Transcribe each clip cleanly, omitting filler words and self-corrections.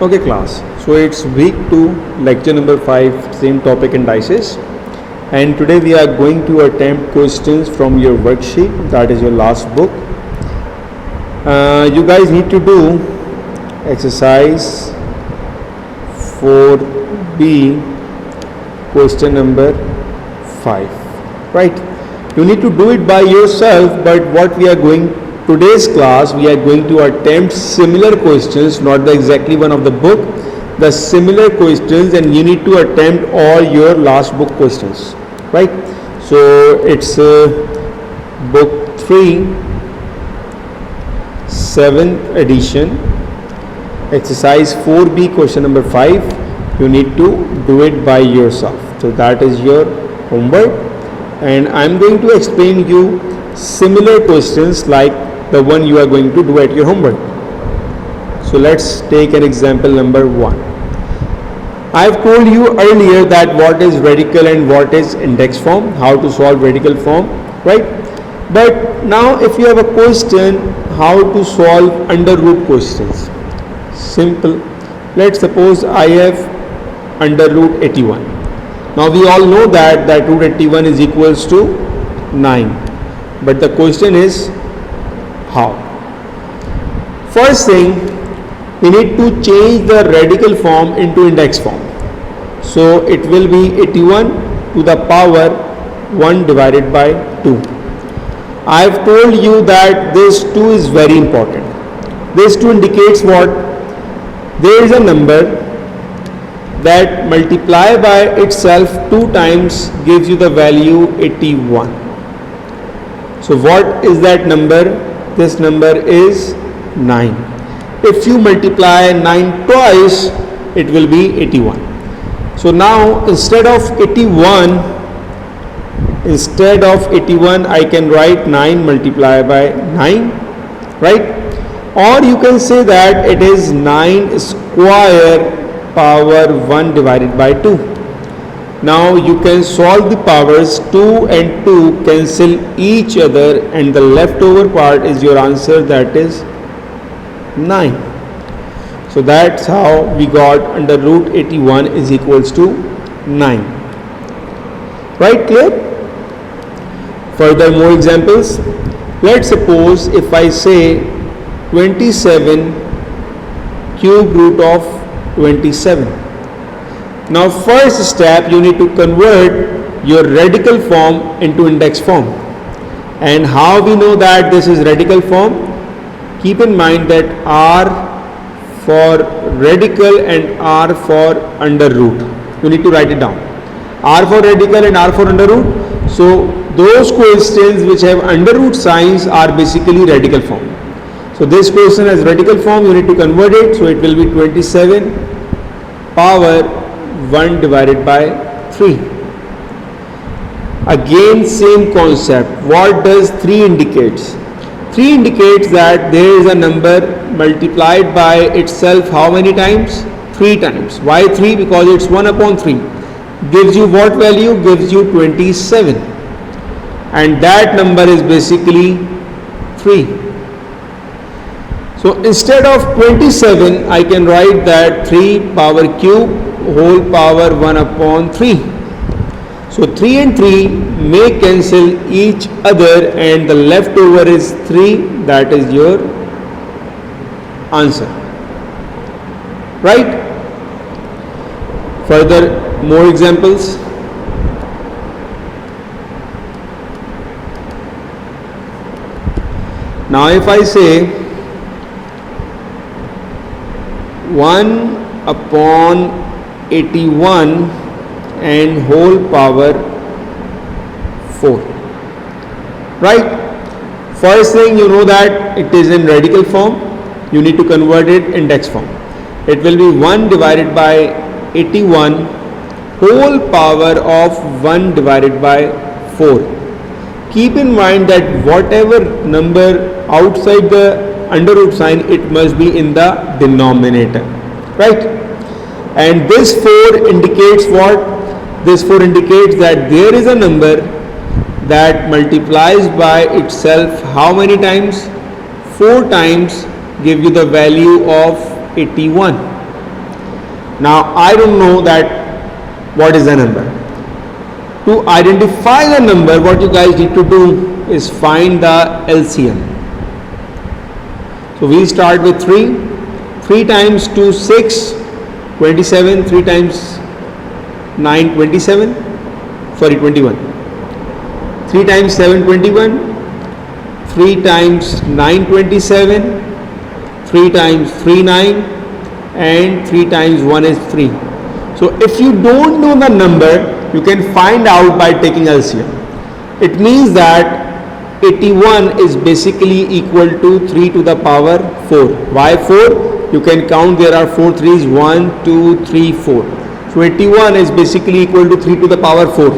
Okay class, so it's week 2, lecture number 5, same topic indices, and today we are going to attempt questions from your worksheet, that is your last book. You guys need to do exercise 4B, question number 5, right? You need to do it by yourself, but what we are going today's class, we are going to attempt similar questions, not the exactly one of the book, the similar questions, and you need to attempt all your last book questions, right? So it's book 3, 7th edition, exercise 4B, question number 5. You need to do it by yourself. So that is your homework, and I'm going to explain you similar questions like the one you are going to do at your homework. So let's take an example number 1. I've told you earlier that what is radical and what is index form, how to solve radical form, right? But now if you have a question, how to solve under root questions. Simple. Let's suppose I have under root 81. Now we all know that root 81 is equals to 9. But the question is, how? First thing, we need to change the radical form into index form. So it will be 81 to the power 1 divided by 2. I have told you that this 2 is very important. This 2 indicates what? There is a number that multiply by itself 2 times gives you the value 81. So what is that number? This number is 9. If you multiply 9 twice, it will be 81. So now instead of 81, I can write 9 multiplied by 9, right? Or you can say that it is 9 square power 1 divided by 2. Now you can solve the powers. 2 and 2 cancel each other, and the leftover part is your answer, that is 9. So that's how we got under root 81 is equals to 9. Right, clear? Further, more examples. Let's suppose if I say 27 cube root of 27. Now first step, you need to convert your radical form into index form. And how we know that this is radical form? Keep in mind that R for radical and R for under root. You need to write it down. R for radical and R for under root. So those questions which have under root signs are basically radical form. So this question has radical form, you need to convert it. So it will be 27 power 1 divided by 3. Again same concept. What does 3 indicates? 3 indicates that there is a number multiplied by itself how many times? 3 times. Why 3? Because it's 1 upon 3. Gives you what value? Gives you 27. And that number is basically 3. So instead of 27, I can write that 3 power cube whole power 1 upon 3. So 3 and 3 may cancel each other, and the leftover is 3. That is your answer. Right? Further, more examples. Now if I say 1 upon 81 and whole power 4, right? First thing, you know that it is in radical form. You need to convert it index form. It will be 1 divided by 81 whole power of 1 divided by 4. Keep in mind that whatever number outside the under root sign, it must be in the denominator, right? And this 4 indicates what? This 4 indicates that there is a number that multiplies by itself how many times? 4 times, give you the value of 81. Now I don't know that what is the number. To identify the number, what you guys need to do is find the LCM. So we start with 3. 3 times 2, 6, 27. 3 times 9, 27. Sorry, 21. 3 times 7, 21. 3 times 9, 27. 3 times 3, 9. And 3 times 1 is 3. So if you don't know the number, you can find out by taking LCM. It means that 81 is basically equal to 3 to the power 4. Why 4? You can count, there are 4 threes, 1, 2, 3, 4. So 81 is basically equal to 3 to the power 4.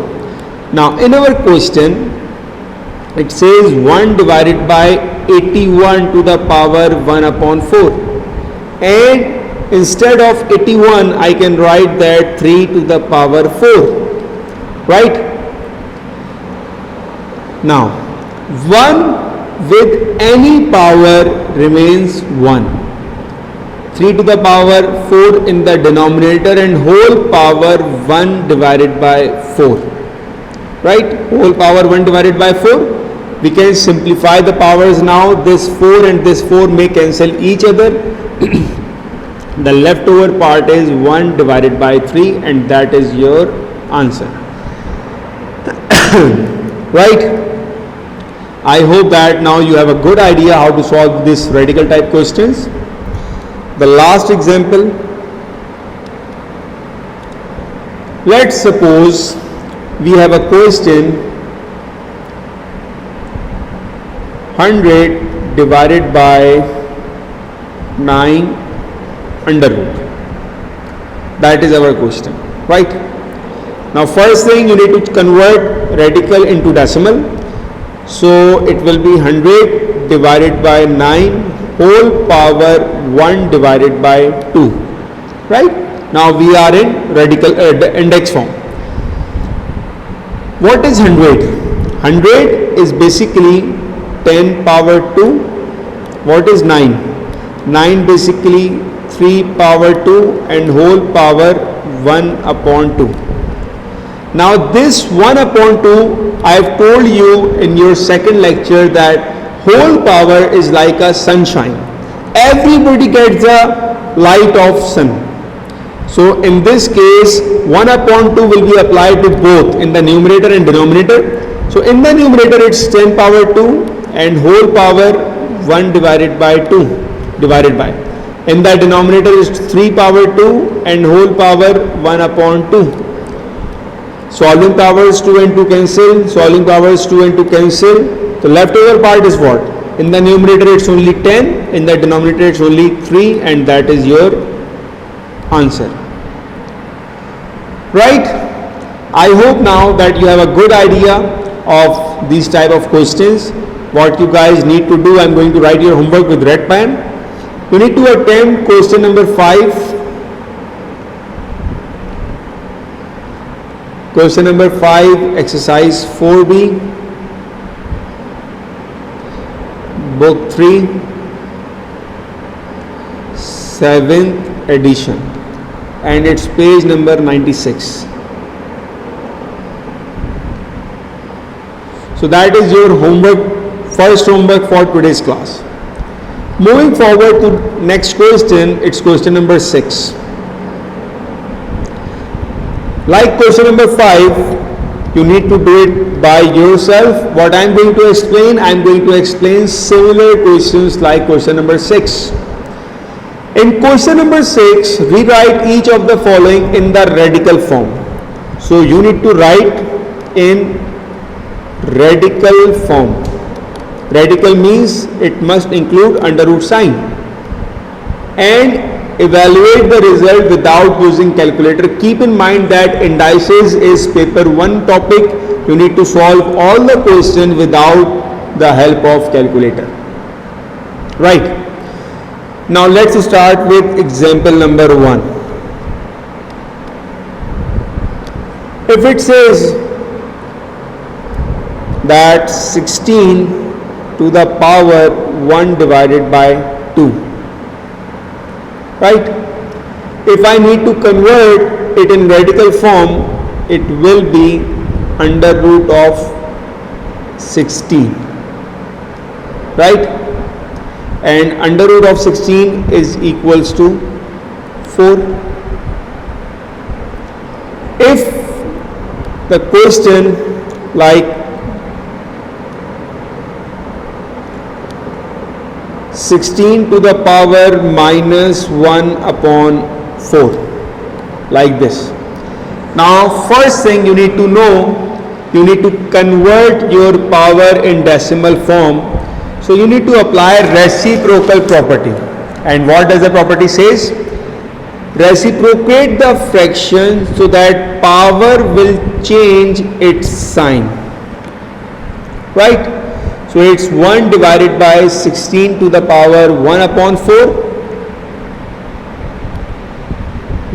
Now in our question, it says 1 divided by 81 to the power 1 upon 4. And instead of 81, I can write that 3 to the power 4. Right? Now 1 with any power remains 1. 3 to the power 4 in the denominator and whole power 1 divided by 4. Right? Whole power 1 divided by 4. We can simplify the powers now. This 4 and this 4 may cancel each other. The leftover part is 1 divided by 3, and that is your answer. Right? I hope that now you have a good idea how to solve this radical type questions. The last example, let's suppose we have a question 100 divided by 9 under root. That is our question, right? Now first thing, you need to convert radical into decimal. So it will be 100 divided by 9 whole power 1 divided by 2. Right? Now we are in radical index form. What is 100? 100 is basically 10 power 2. What is 9? 9 basically 3 power 2 and whole power 1 upon 2. Now this 1 upon 2, I have told you in your second lecture that whole power is like a sunshine. Everybody gets the light of sun. So in this case, 1 upon 2 will be applied to both in the numerator and denominator. So in the numerator it's 10 power 2 and whole power 1 divided by 2 divided by. In the denominator is 3 power 2 and whole power 1 upon 2. Solving powers 2 and 2 cancel, solving powers 2 and 2 cancel. The leftover part is what? In the numerator it's only 10, in the denominator it's only 3, and that is your answer. Right? I hope now that you have a good idea of these type of questions. What you guys need to do, I'm going to write your homework with red pen. You need to attempt question number 5. Question number 5, exercise 4B, book 3, 7th edition, and it's page number 96. So that is your homework, first homework for today's class. Moving forward to next question, it's question number 6. Like question number 5, you need to do it by yourself. What I am going to explain, I am going to explain similar questions like question number 6. In question number 6, rewrite each of the following in the radical form. So you need to write in radical form. Radical means it must include under root sign. And evaluate the result without using calculator. Keep in mind that indices is paper 1 topic. You need to solve all the questions without the help of calculator. Right. Now let's start with example number 1. If it says that 16 to the power 1 divided by 2. Right? If I need to convert it in radical form, it will be under root of 16, right? And under root of 16 is equals to 4. If the question like 16 to the power minus 1 upon 4, like this. Now first thing you need to know, you need to convert your power in decimal form. So you need to apply reciprocal property. And what does the property says? Reciprocate the fraction so that power will change its sign, right? So it's 1 divided by 16 to the power 1 upon 4.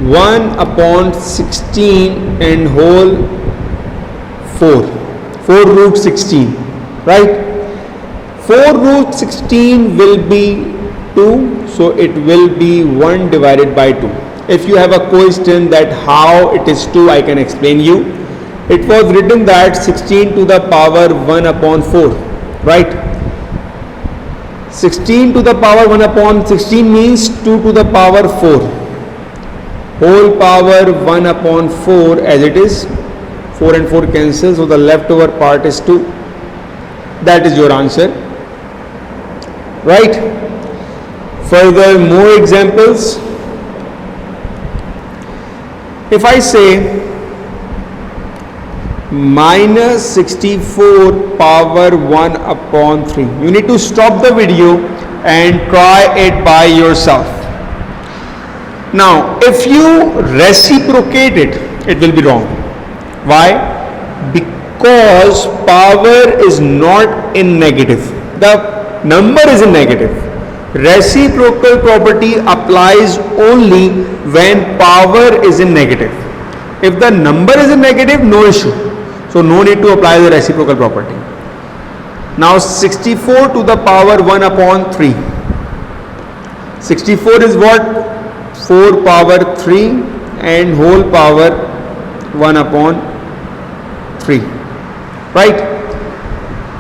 1 upon 16 and whole 4. 4 root 16, right? 4 root 16 will be 2, so it will be 1 divided by 2. If you have a question that how it is 2, I can explain you. It was written that 16 to the power 1 upon 4, right? 16 to the power 1 upon 16 means 2 to the power 4. Whole power 1 upon 4 as it is. 4 and 4 cancel, so the leftover part is 2. That is your answer, right? Further, more examples. If I say minus 64 power 1 upon 3, you need to stop the video and try it by yourself. Now if you reciprocate it, it will be wrong. Why? Because power is not in negative, the number is in negative. Reciprocal property applies only when power is in negative. If the number is in negative, no issue, so no need to apply the reciprocal property. Now 64 to the power 1 upon 3. 64 is what? 4 power 3 and whole power 1 upon 3, right?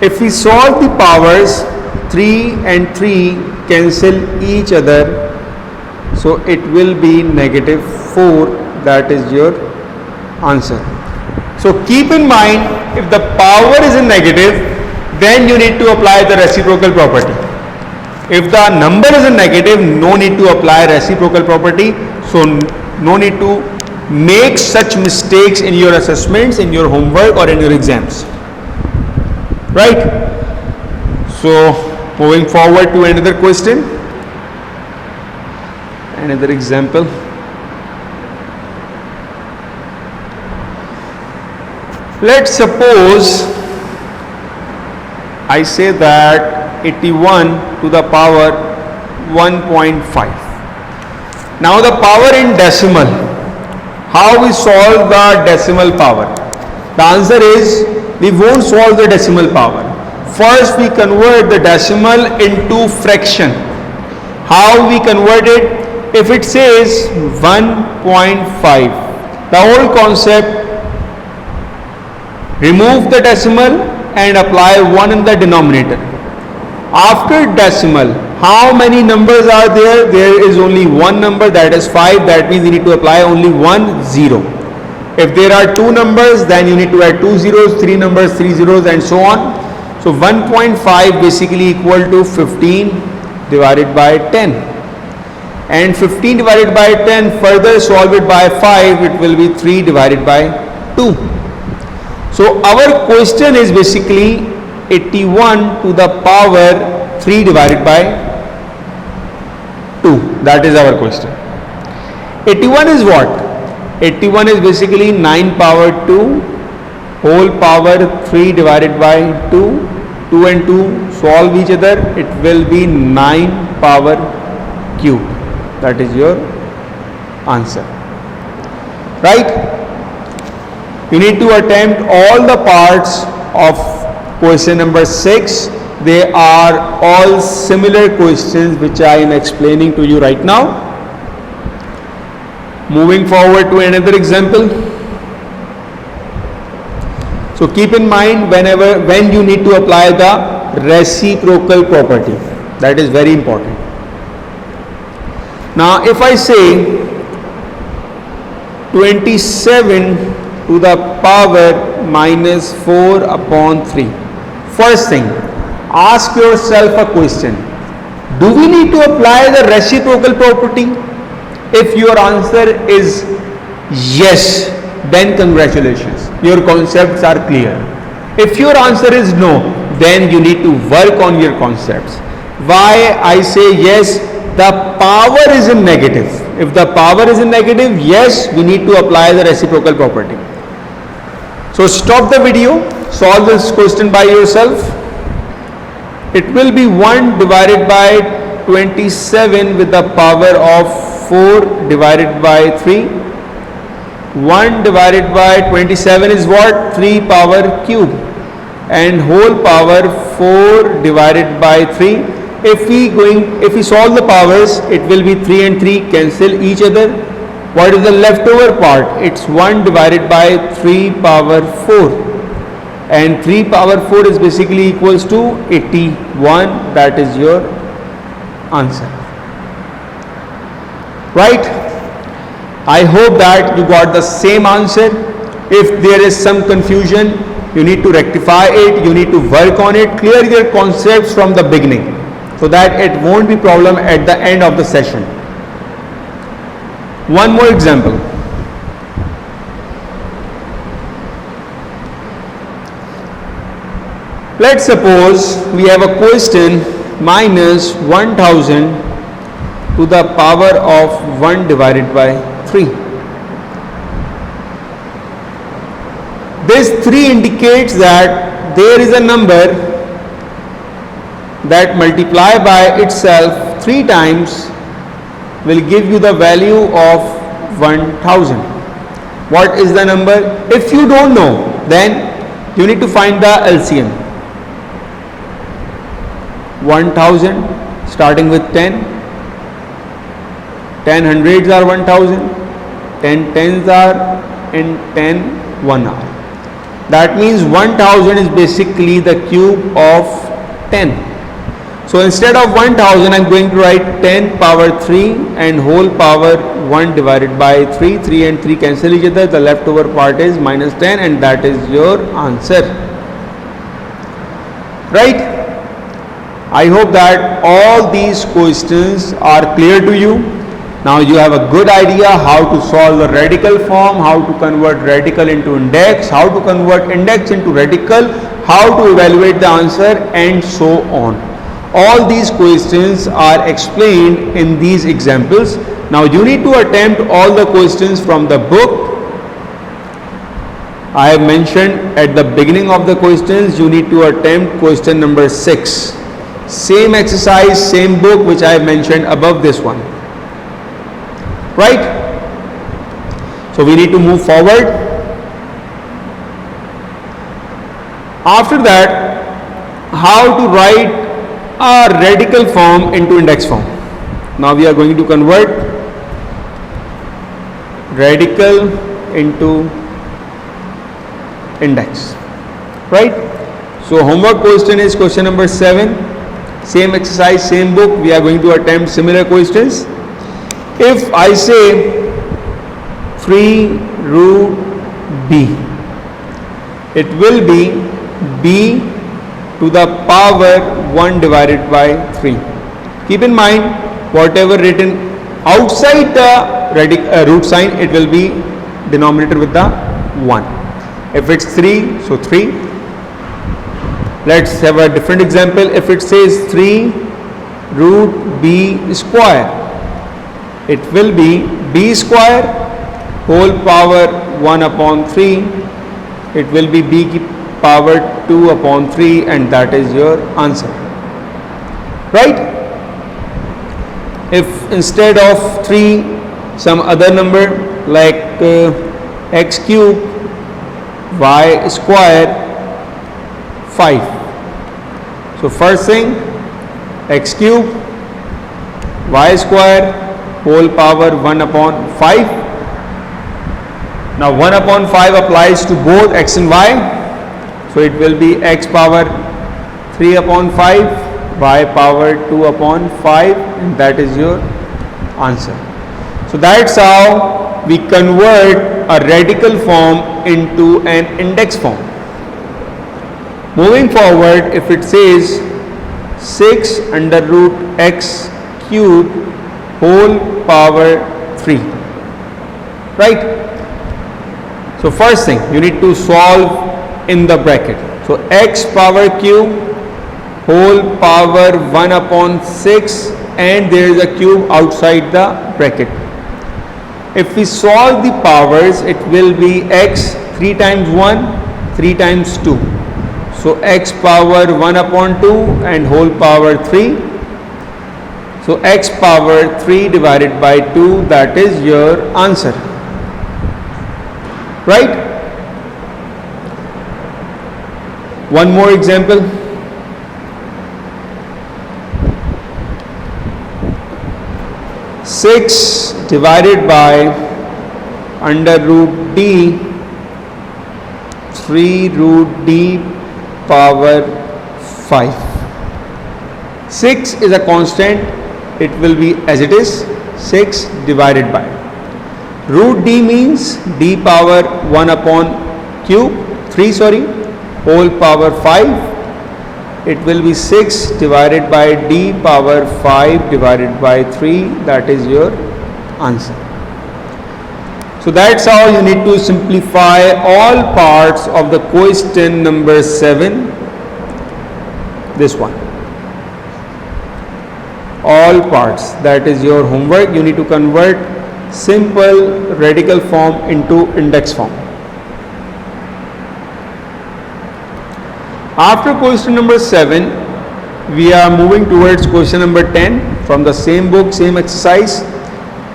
If we solve the powers, 3 and 3 cancel each other, so it will be negative 4. That is your answer. So keep in mind, if the power is in negative, then you need to apply the reciprocal property. If the number is in negative, no need to apply reciprocal property. So no need to make such mistakes in your assessments, in your homework or in your exams, right? So moving forward to another question, another example. Let's suppose I say that 81 to the power 1.5. Now the power in decimal, how we solve the decimal power? The answer is, we won't solve the decimal power. First we convert the decimal into fraction. How we convert it? If it says 1.5, the whole concept, remove the decimal and apply 1 in the denominator. After decimal, how many numbers are there? There is only one number, that is 5. That means you need to apply only 1 0. If there are 2 numbers, then you need to add 2 zeros, 3 numbers, 3 zeros, and so on. So 1.5 basically equal to 15 divided by 10. And 15 divided by 10, further solve it by 5, it will be 3 divided by 2. So our question is basically 81 to the power 3 divided by 2. That is our question. 81 is what? 81 is basically 9 power 2 whole power 3 divided by 2. 2 and 2 solve each other, it will be 9 power cube. That is your answer, right? You need to attempt all the parts of question number 6. They are all similar questions which I am explaining to you right now. Moving forward to another example. So keep in mind when you need to apply the reciprocal property. That is very important. Now if I say 27 to the power minus 4 upon 3. First thing, ask yourself a question. Do we need to apply the reciprocal property? If your answer is yes, then congratulations, your concepts are clear. If your answer is no, then you need to work on your concepts. Why I say yes? The power is in negative. If the power is in negative, yes, we need to apply the reciprocal property. So stop the video, solve this question by yourself. It will be 1 divided by 27 with the power of 4 divided by 3. 1 divided by 27 is what? 3 power cube, and whole power 4 divided by 3. If we solve the powers, it will be 3 and 3 cancel each other. What is the leftover part? It's 1 divided by 3 power 4, and 3 power 4 is basically equals to 81. That is your answer. Right? I hope that you got the same answer. If there is some confusion, you need to rectify it, you need to work on it, clear your concepts from the beginning, so that it won't be problem at the end of the session. One more example. Let's suppose we have a question minus 1000 to the power of 1 divided by 3. This 3 indicates that there is a number that multiply by itself 3 times will give you the value of 1000. What is the number? If you don't know, then you need to find the LCM. 1000 starting with 10. 10 hundreds are 1000. 10 tens are, and 10 1 are. That means 1000 is basically the cube of 10. So instead of 1000, I am going to write 10 power 3 and whole power 1 divided by 3. 3 and 3 cancel each other. The leftover part is minus 10, and that is your answer. Right? I hope that all these questions are clear to you. Now you have a good idea how to solve the radical form, how to convert radical into index, how to convert index into radical, how to evaluate the answer, and so on. All these questions are explained in these examples. Now you need to attempt all the questions from the book. I have mentioned at the beginning of the questions, you need to attempt question number 6. Same exercise, same book which I have mentioned above this one. Right? So we need to move forward. After that, how to write a radical form into index form. Now we are going to convert radical into index. Right? So homework question is question number 7. Same exercise, same book. We are going to attempt similar questions. If I say 3 root b, it will be b to the power 1 divided by 3. Keep in mind, whatever written outside the root sign, it will be denominator with the 1. If it's 3, so 3. Let's have a different example. If it says 3 root b square, it will be b square whole power 1 upon 3. It will be b power 2 upon 3, and that is your answer. Right? If instead of 3 some other number like x cube, y square, 5. So first thing, x cube, y square whole power 1 upon 5. Now 1 upon 5 applies to both x and y. So it will be x power 3 upon 5, y power 2 upon 5, and that is your answer. So that's how we convert a radical form into an index form. Moving forward, if it says 6 under root x cube whole power 3, right? So first thing, you need to solve in the bracket. So x power cube whole power 1 upon 6, and there is a cube outside the bracket. If we solve the powers, it will be x 3 times 1, 3 times 2. So x power 1 upon 2 and whole power 3. So x power 3 divided by 2, that is your answer. Right? One more example. Six divided by under root d 3 root d power 5. 6 is a constant, it will be as it is, 6 divided by. Root d means d power 1 upon cube, 3 whole power 5. It will be 6 divided by d power 5 divided by 3, that is your answer. So that's how you need to simplify all parts of the question number 7. This one. All parts, that is your homework. You need to convert simple radical form into index form. After question number 7, we are moving towards question number 10 from the same book, same exercise.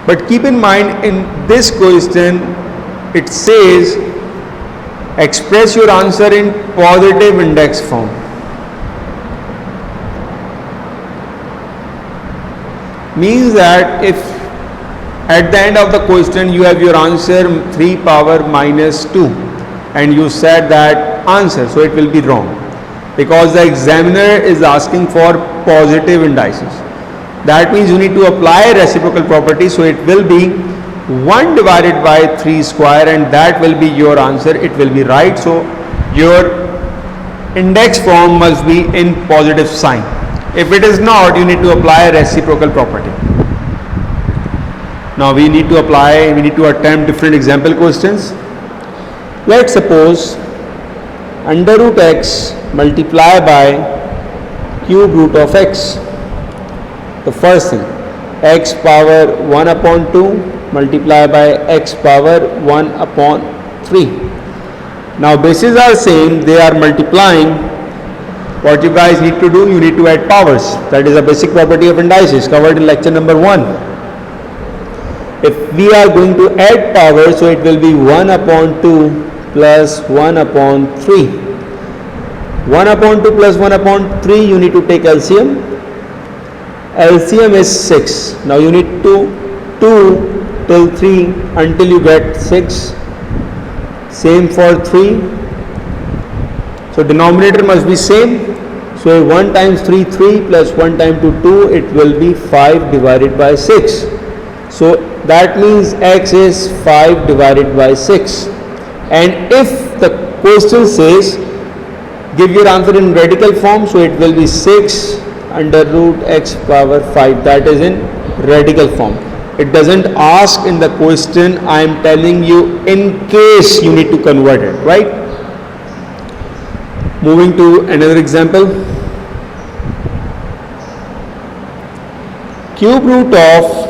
But keep in mind, in this question, it says express your answer in positive index form. Means that if at the end of the question you have your answer 3 power minus 2 and you said that answer, so it will be wrong, because the examiner is asking for positive indices. That means you need to apply reciprocal property, so it will be 1 divided by 3 square, and that will be your answer. It will be right. So your index form must be in positive sign. If it is not, you need to apply reciprocal property. Now we need to attempt different example questions. Let's suppose under root x multiply by cube root of x. The first thing, x power 1 upon 2 multiply by x power 1 upon 3. Now bases are same, they are multiplying. What you guys need to do, you need to add powers. That is a basic property of indices covered in lecture number 1. If we are going to add powers, so it will be 1 upon 2 plus 1 upon 3. 1 upon 2 plus 1 upon 3, you need to take LCM. LCM is 6. Now you need to 2 till 3 until you get 6. Same for 3. So denominator must be same. So 1 times 3, 3 plus 1 times 2, it will be 5 divided by 6. So that means x is 5 divided by 6. And if the question says give your answer in radical form, so it will be 6 under root x power 5, that is in radical form. It doesn't ask in the question, I am telling you in case you need to convert it, right? Moving to another example. Cube root of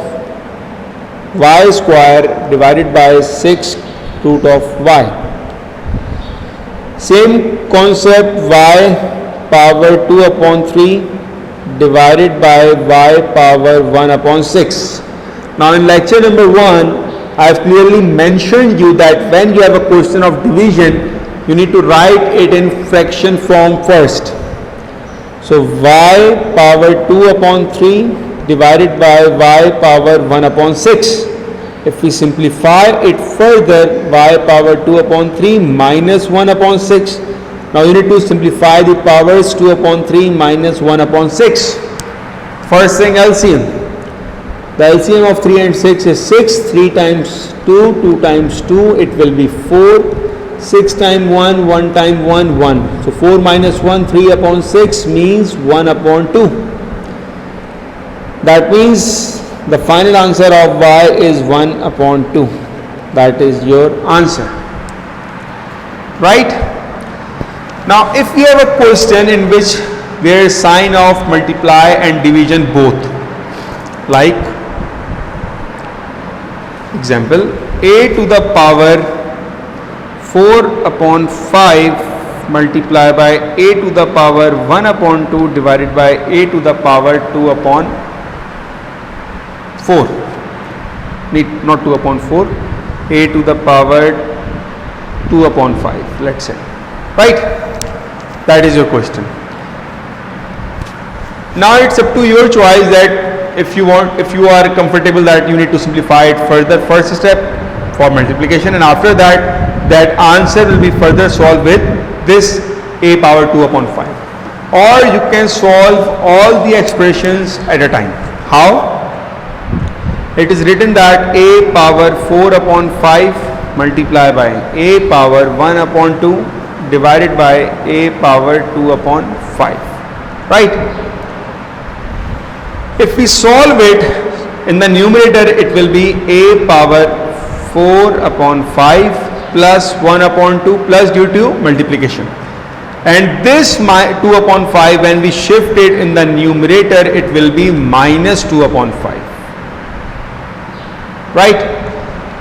y square divided by 6 root of y. Same concept, y power 2 upon 3 divided by y power 1 upon 6. Now in lecture number 1, I have clearly mentioned you that when you have a question of division, you need to write it in fraction form first. So y power 2 upon 3 divided by y power 1 upon 6. If we simplify it further, y power 2 upon 3 minus 1 upon 6. Now you need to simplify the powers. 2 upon 3 minus 1 upon 6. First thing, LCM. The LCM of 3 and 6 is 6. 3 times 2, 2 times 2, it will be 4. 6 times 1, 1 times 1, 1. So 4 minus 1, 3 upon 6 means 1 upon 2. That means the final answer of y is 1 upon 2. That is your answer. Right? Now if we have a question in which there is sign of multiply and division both, like example, a to the power 4 upon 5 multiplied by a to the power 1 upon 2 divided by a to the power 2 upon 4. Not 2 upon 4, a to the power 2 upon 5, let's say. Right? That is your question. Now it's up to your choice that if you are comfortable that you need to simplify it further, first step for multiplication, and after that answer will be further solved with this a power 2 upon 5. Or you can solve all the expressions at a time. How? It is written that a power 4 upon 5 multiplied by a power 1 upon 2 divided by a power 2 upon 5. Right? If we solve it in the numerator, it will be a power 4 upon 5 plus 1 upon 2 plus due to multiplication. And this 2 upon 5, when we shift it in the numerator, it will be minus 2 upon 5. Right?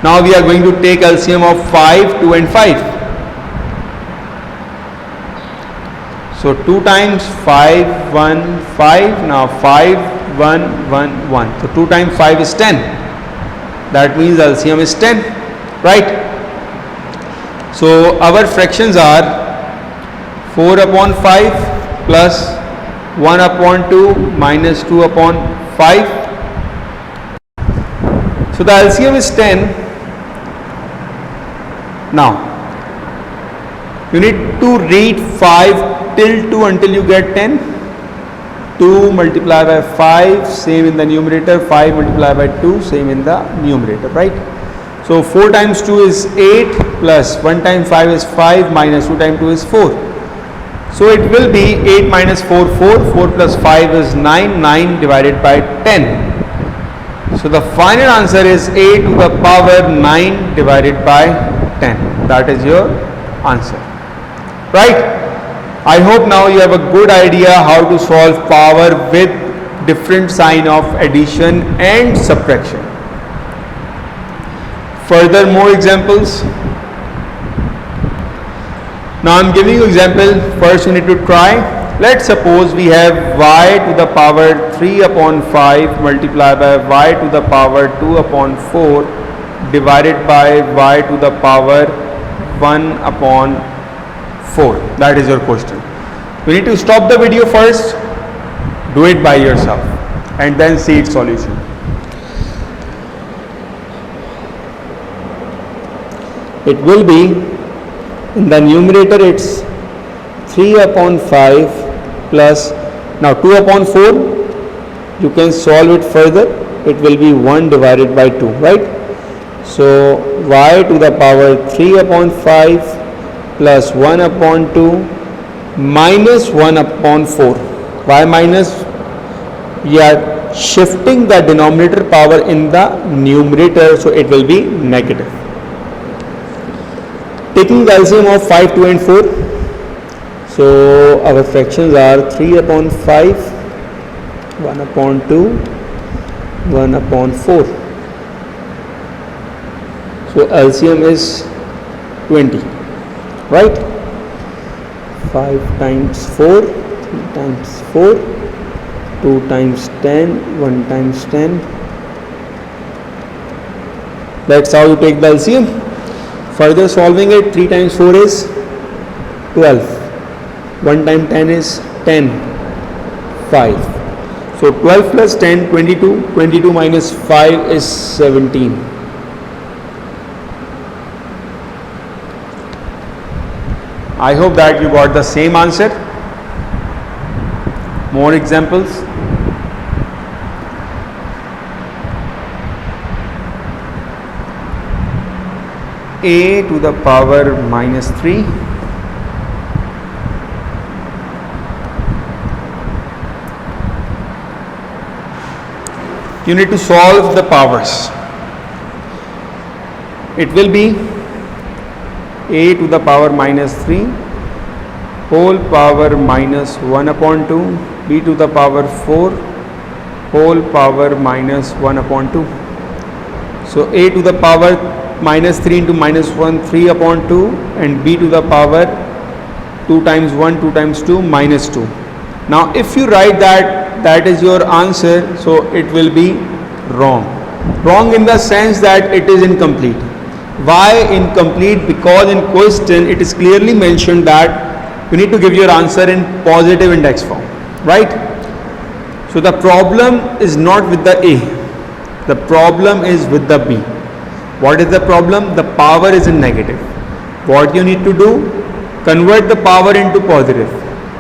Now we are going to take LCM of 5, 2 and 5. So 2 times 5, 1, 5. Now 5, 1, 1, 1. So 2 times 5 is 10. That means LCM is 10. Right? So our fractions are 4 upon 5 plus 1 upon 2 minus 2 upon 5. So the LCM is 10. Now you need to read 5 till 2 until you get 10. 2 multiplied by 5, same in the numerator. 5 multiplied by 2, same in the numerator. Right? So 4 times 2 is 8 plus 1 times 5 is 5 minus 2 times 2 is 4. So it will be 8 minus 4, 4. 4 plus 5 is 9. 9 divided by 10. So the final answer is a to the power 9 divided by 10. That is your answer. Right? I hope now you have a good idea how to solve power with different sign of addition and subtraction. Further more examples. Now I am giving you example. First you need to try. Let's suppose we have y to the power 3 upon 5 multiplied by y to the power 2 upon 4 divided by y to the power 1 upon 4. That is your question. You need to stop the video first, do it by yourself, and then see its solution. It will be, in the numerator it's 3 upon 5 plus, now 2 upon 4, you can solve it further, it will be 1 divided by 2, right? So y to the power 3 upon 5 plus 1 upon 2 minus 1 upon 4. Why minus? We are shifting the denominator power in the numerator, so it will be negative. Taking the LCM of 5, 2 and 4. So our fractions are 3 upon 5, 1 upon 2, 1 upon 4. So LCM is 20. Right? 5 times 4, 3 times 4, 2 times 10, 1 times 10. That's how you take the LCM. Further solving it, 3 times 4 is 12. 1 times 10 is 10. 5. So 12 plus 10, 22. 22 minus 5 is 17. I hope that you got the same answer. More examples. A to the power minus 3 you need to solve the powers. It will be a to the power minus 3 whole power minus 1 upon 2 b to the power 4 whole power minus 1 upon 2. So a to the power minus 3 into minus 1 3 upon 2 and b to the power 2 times 1 2 times 2 minus 2. Now if you write that is your answer, so it will be wrong. Wrong in the sense that it is incomplete. Why incomplete? Because in question it is clearly mentioned that you need to give your answer in positive index form, right? So the problem is not with the A, the problem is with the B. What is the problem? The power is in negative. What you need to do? Convert the power into positive.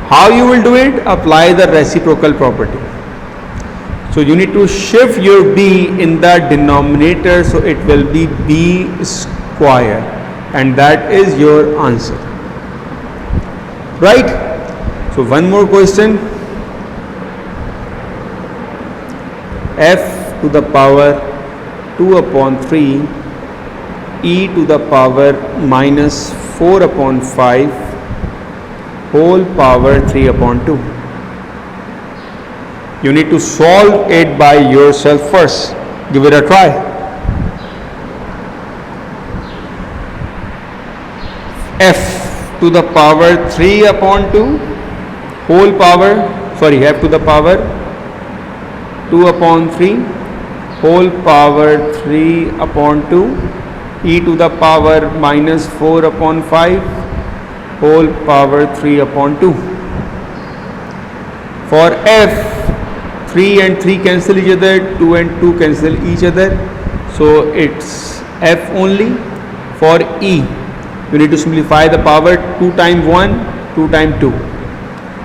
How you will do it? Apply the reciprocal property. So you need to shift your b in the denominator, so it will be b square, and that is your answer. Right? So one more question. F to the power 2 upon 3 e to the power minus 4 upon 5 whole power 3 upon 2. You need to solve it by yourself first. Give it a try. F to the power 3 upon 2 whole power, f to the power 2 upon 3 whole power 3 upon 2 e to the power minus 4 upon 5 whole power 3 upon 2. For f, 3 and 3 cancel each other, 2 and 2 cancel each other, so it's f only. For e, you need to simplify the power, 2 times 1, 2 times 2.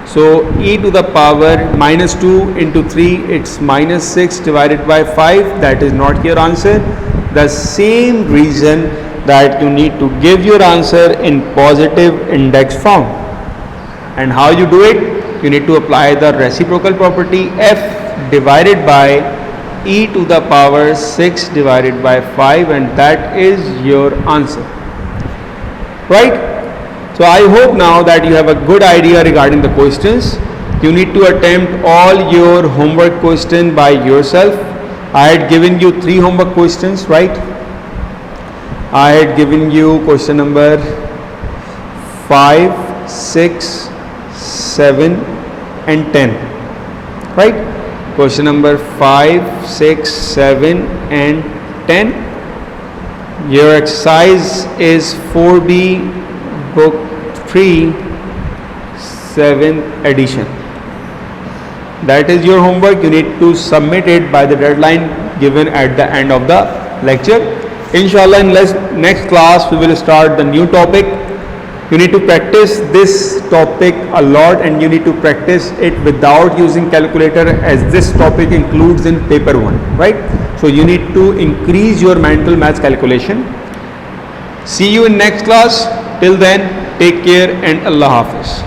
So e to the power minus 2 into 3, it's minus 6 divided by 5. That is not your answer. The same reason that you need to give your answer in positive index form. And how you do it? You need to apply the reciprocal property, f divided by e to the power 6 divided by 5, and that is your answer. Right? So I hope now that you have a good idea regarding the questions. You need to attempt all your homework question by yourself. I had given you 3 homework questions, right? I had given you question number 5, 6, 7 and 10, right? Question number 5, 6, 7 and 10. Your exercise is 4B book 3 7th edition. That is your homework. You need to submit it by the deadline given at the end of the lecture. Inshallah, in next class we will start the new topic. You need to practice this topic a lot, and you need to practice it without using calculator, as this topic includes in paper 1, right? So you need to increase your mental maths calculation. See you in next class. Till then, take care and Allah Hafiz.